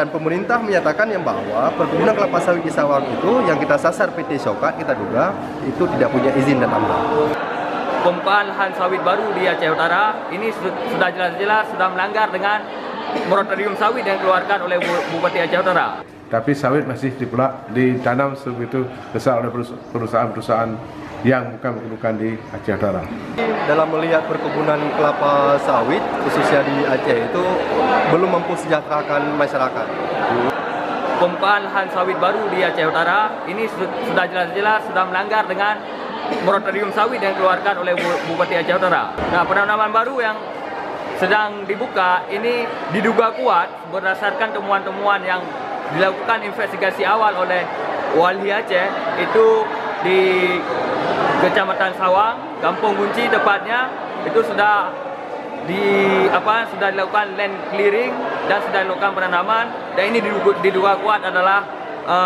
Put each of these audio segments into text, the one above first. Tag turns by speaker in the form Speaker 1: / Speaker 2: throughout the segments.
Speaker 1: Dan pemerintah menyatakan yang bahwa perkebunan kelapa sawit di Sawang itu yang kita sasar PT Shawkat, kita duga itu tidak punya izin dan AMDAL.
Speaker 2: Pembukaan lahan sawit baru di Aceh Utara ini sudah jelas-jelas sudah melanggar dengan moratorium sawit yang dikeluarkan oleh Bupati Aceh Utara.
Speaker 3: Tapi sawit masih ditanam sebegitu besar oleh perusahaan-perusahaan yang bukan di Aceh Utara.
Speaker 1: Dalam melihat perkebunan kelapa sawit khususnya di Aceh itu belum mampu sejahterakan masyarakat.
Speaker 2: Pembukaan lahan sawit baru di Aceh Utara ini sudah jelas-jelas sudah melanggar dengan moratorium sawit yang dikeluarkan oleh Bupati Aceh Utara. Nah, penanaman baru yang sedang dibuka ini diduga kuat berdasarkan temuan-temuan yang dilakukan investigasi awal oleh Wali Aceh itu di Kecamatan Sawang, Kampung Gunci tepatnya, itu sudah dilakukan land clearing dan sudah dilakukan penanaman, dan ini diduga kuat adalah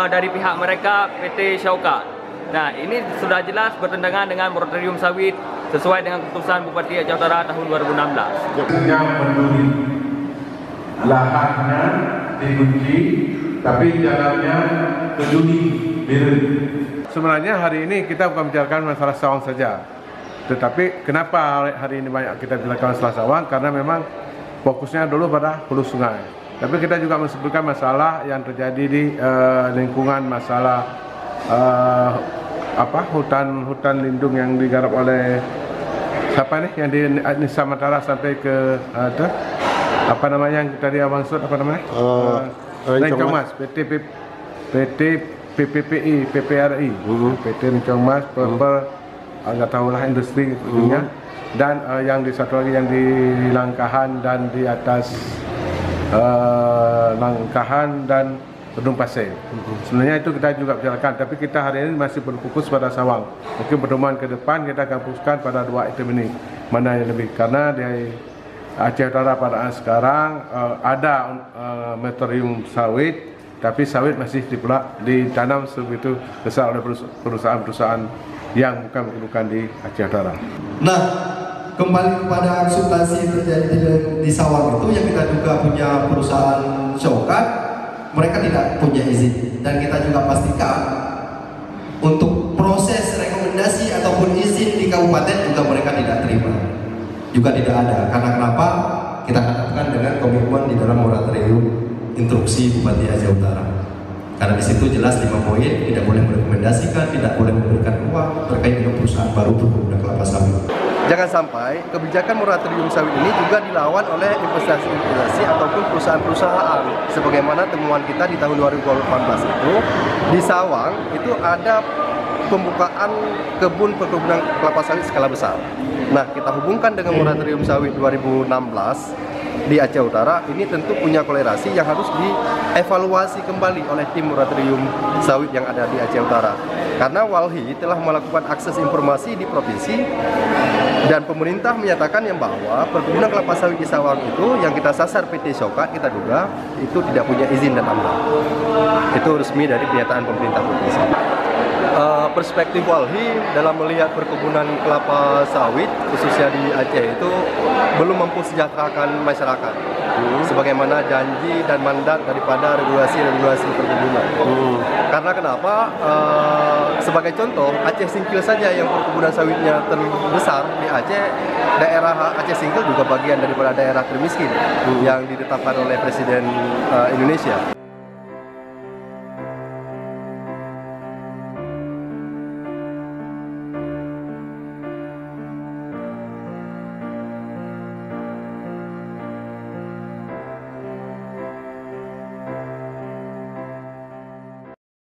Speaker 2: dari pihak mereka PT Shawkat. Nah, ini sudah jelas bertentangan dengan moratorium sawit sesuai dengan keputusan Bupati Aceh Utara tahun 2016.
Speaker 3: Yang peduli lahannya dikunci, tapi jalannya peduli biru. Sebenarnya hari ini kita bukan bicarakan masalah Sawang saja. Tetapi kenapa hari ini banyak kita bicarakan masalah Sawang? Karena memang fokusnya dulu pada hulu sungai. Tapi kita juga mensebutkan masalah yang terjadi di lingkungan masalah hutan lindung yang digarap oleh siapa nih yang di Nisa Matara sampai ke yang tadi abang sebut Rencong Mas, PT PPPI, PPRI, PT Rencong Mas, nggak tahulah industri dunia, dan yang di satu lagi yang di Langkahan dan di atas Langkahan dan Gedung Pasir. Sebenarnya itu kita juga bicarakan, tapi kita hari ini masih berfokus pada Sawang. Mungkin pertemuan ke depan kita akan fokuskan pada dua item ini, mana yang lebih, karena di Aceh Utara pada sekarang ada moratorium sawit, tapi sawit masih ditanam sebegitu besar oleh perusahaan-perusahaan yang bukan di Aceh Utara.
Speaker 1: Nah, kembali kepada substansi terjadi di Sawang itu yang kita juga punya perusahaan Shawkat, mereka tidak punya izin, dan kita juga pastikan untuk proses rekomendasi ataupun izin di kabupaten juga mereka tidak terima, juga tidak ada. Karena kenapa? Kita katakan dengan komitmen di dalam moratorium instruksi Bupati Aceh Utara. Karena di situ jelas 5 poin, tidak boleh merekomendasikan, tidak boleh memberikan uang terkait dengan perusahaan baru perkebunan kelapa sawit. Jangan sampai kebijakan moratorium sawit ini juga dilawan oleh investasi ataupun perusahaan-perusahaan. Sebagaimana temuan kita di tahun 2018 itu, di Sawang itu ada pembukaan kebun perkebunan kelapa sawit skala besar. Nah, kita hubungkan dengan moratorium sawit 2016 di Aceh Utara, ini tentu punya kolerasi yang harus dievaluasi kembali oleh tim moratorium sawit yang ada di Aceh Utara. Karena Walhi telah melakukan akses informasi di provinsi, dan pemerintah menyatakan yang bahwa perkebunan kelapa sawit di Sawang itu yang kita sasar PT Shawkat, kita duga itu tidak punya izin dan AMDAL. Itu resmi dari pernyataan pemerintah provinsi. Perspektif Walhi dalam melihat perkebunan kelapa sawit khususnya di Aceh itu belum mampu sejahterakan masyarakat, sebagaimana janji dan mandat daripada regulasi perkebunan. Karena kenapa? Sebagai contoh, Aceh Singkil saja yang perkebunan sawitnya terbesar di Aceh, daerah Aceh Singkil juga bagian daripada daerah termiskin yang ditetapkan oleh Presiden Indonesia.